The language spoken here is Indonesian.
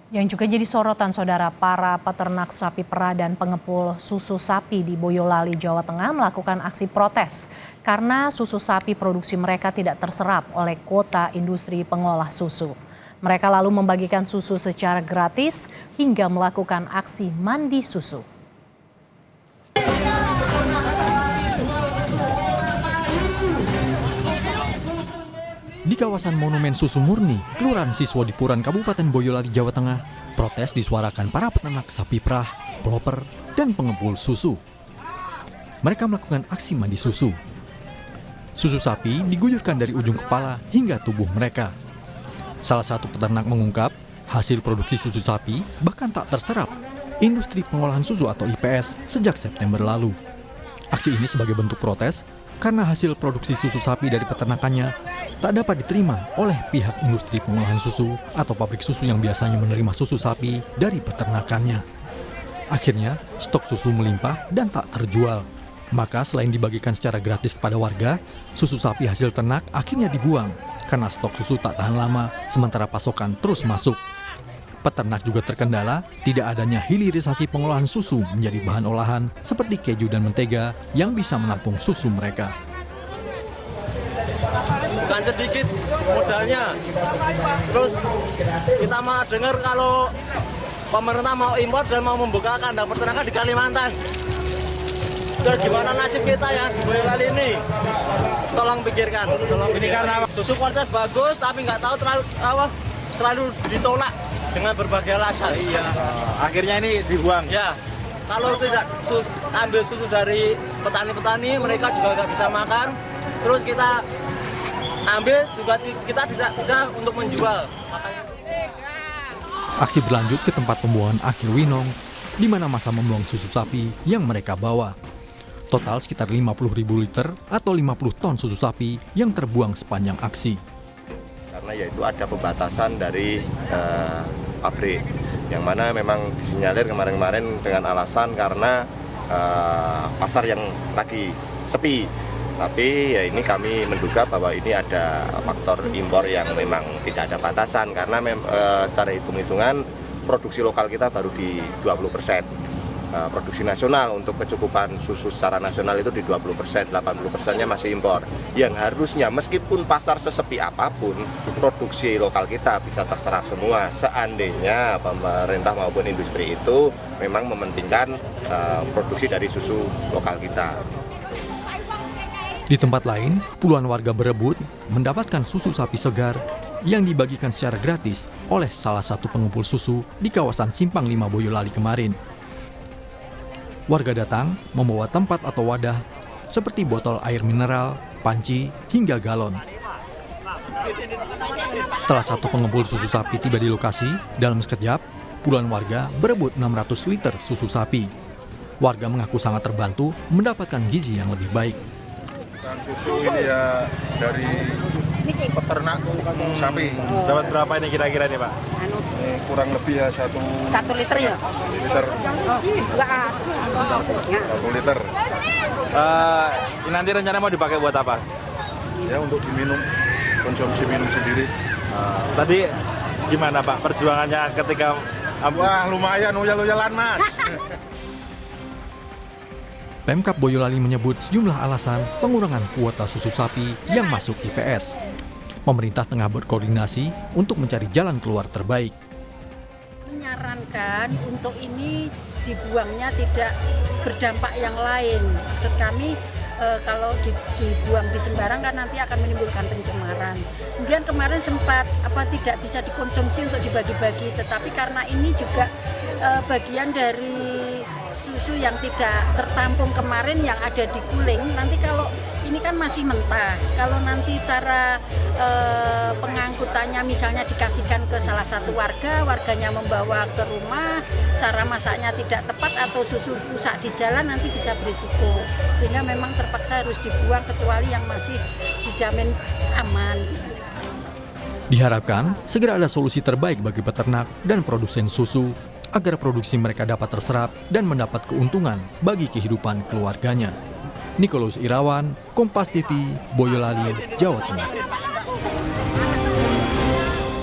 Yang juga jadi sorotan saudara, para peternak sapi perah dan pengepul susu sapi di Boyolali, Jawa Tengah melakukan aksi protes karena susu sapi produksi mereka tidak terserap oleh kuota industri pengolah susu. Mereka lalu membagikan susu secara gratis hingga melakukan aksi mandi susu. Di kawasan Monumen Susu Murni, Kelurahan Siswadipuran, Kabupaten Boyolali, Jawa Tengah, protes disuarakan para peternak sapi perah, peloper, dan pengepul susu. Mereka melakukan aksi mandi susu. Susu sapi diguyurkan dari ujung kepala hingga tubuh mereka. Salah satu peternak mengungkap, hasil produksi susu sapi bahkan tak terserap industri pengolahan susu atau IPS sejak September lalu. Aksi ini sebagai bentuk protes karena hasil produksi susu sapi dari peternakannya tak dapat diterima oleh pihak industri pengolahan susu atau pabrik susu yang biasanya menerima susu sapi dari peternakannya. Akhirnya, stok susu melimpah dan tak terjual. Maka selain dibagikan secara gratis kepada warga, susu sapi hasil ternak akhirnya dibuang karena stok susu tak tahan lama sementara pasokan terus masuk. Peternak juga terkendala tidak adanya hilirisasi pengolahan susu menjadi bahan olahan seperti keju dan mentega yang bisa menampung susu mereka. Bukan sedikit modalnya. Terus kita malah dengar kalau pemerintah mau impor dan mau membuka kandang peternakan di Kalimantan. Dan gimana nasib kita ya di Boyolali ini? Tolong pikirkan. Ini karena susu kualitas bagus tapi nggak tahu selalu ditolak dengan berbagai alasan. Iya. Akhirnya ini dibuang. Ya. Kalau tidak ambil susu dari petani-petani, mereka juga nggak bisa makan. Terus kita ambil juga kita tidak bisa untuk menjual. Aksi berlanjut ke tempat pembuangan akhir Winong, di mana masa membuang susu sapi yang mereka bawa. Total sekitar 50.000 liter atau 50 ton susu sapi yang terbuang sepanjang aksi. Karena yaitu ada pembatasan dari pabrik, yang mana memang disinyalir kemarin-kemarin dengan alasan karena pasar yang lagi sepi. Tapi ya ini kami menduga bahwa ini ada faktor impor yang memang tidak ada batasan karena secara hitung-hitungan produksi lokal kita baru di 20%. Produksi nasional untuk kecukupan susu secara nasional itu di 20%, 80%-nya masih impor. Yang harusnya meskipun pasar sesepi apapun, produksi lokal kita bisa terserap semua. Seandainya pemerintah maupun industri itu memang mementingkan produksi dari susu lokal kita. Di tempat lain, puluhan warga berebut mendapatkan susu sapi segar yang dibagikan secara gratis oleh salah satu pengepul susu di kawasan Simpang 5 Boyolali kemarin. Warga datang membawa tempat atau wadah seperti botol air mineral, panci, hingga galon. Setelah satu pengepul susu sapi tiba di lokasi, dalam sekejap, puluhan warga berebut 600 liter susu sapi. Warga mengaku sangat terbantu mendapatkan gizi yang lebih baik. Dan susu ini ya dari peternak sapi. Dapat berapa ini kira-kira nih Pak? Ini kurang lebih ya 1 liter ya? Liter. 1 liter. Nanti rencana mau dipakai buat apa? Ya untuk diminum, konsumsi minum sendiri. Tadi gimana Pak perjuangannya ketika... Wah lumayan, uyal-uyalan Mas. Pemkab Boyolali menyebut sejumlah alasan pengurangan kuota susu sapi yang masuk IPS. Pemerintah tengah berkoordinasi untuk mencari jalan keluar terbaik. Menyarankan untuk ini dibuangnya tidak berdampak yang lain. Maksud kami kalau dibuang di sembarang kan nanti akan menimbulkan pencemaran. Kemudian kemarin sempat tidak bisa dikonsumsi untuk dibagi-bagi, tetapi karena ini juga bagian dari susu yang tidak tertampung kemarin yang ada di Kuling, nanti kalau ini kan masih mentah, kalau nanti cara pengangkutannya misalnya dikasihkan ke salah satu warganya membawa ke rumah, cara masaknya tidak tepat atau susu rusak di jalan nanti bisa berisiko, sehingga memang terpaksa harus dibuang kecuali yang masih dijamin aman. Diharapkan segera ada solusi terbaik bagi peternak dan produsen susu agar produksi mereka dapat terserap dan mendapat keuntungan bagi kehidupan keluarganya. Nicholas Irawan, Kompas TV, Boyolali, Jawa Tengah.